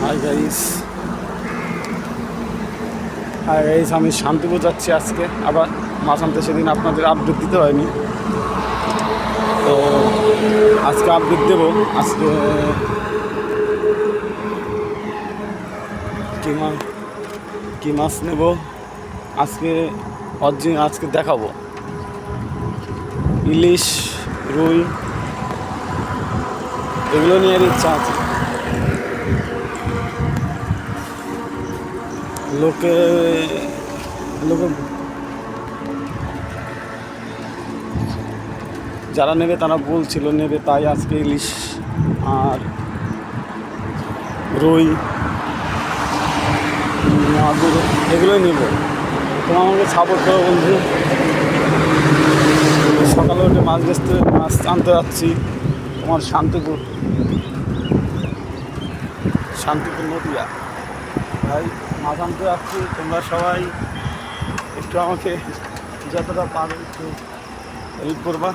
Hi guys, আমি শান্তিপুর যাচ্ছি আজকে। আবার মাছ আনতে সেদিন আপনাদের আপডেট দিতে হয়নি, তো আজকে আপডেট দেবো। আজকে কী মাছ নেব আজকে, আজকে দেখাবো। ইলিশ, রুই, এগুলো নিয়ে ইচ্ছা আছে। লোকে যারা নেবে তারা বলছিল নেবে, তাই আজকে ইলিশ আর রুই, মাগুর এগুলোই নেব। তোমার আমাকে সাপোর্ট করো বন্ধু। সকালে উঠে মাছ আনতে যাচ্ছি তোমার শান্তিপুর নদিয়া। ভাই মাছ আনতে যাচ্ছি, তোমরা সবাই একটু আমাকে যতটা পারো একটু হেল্প করবা।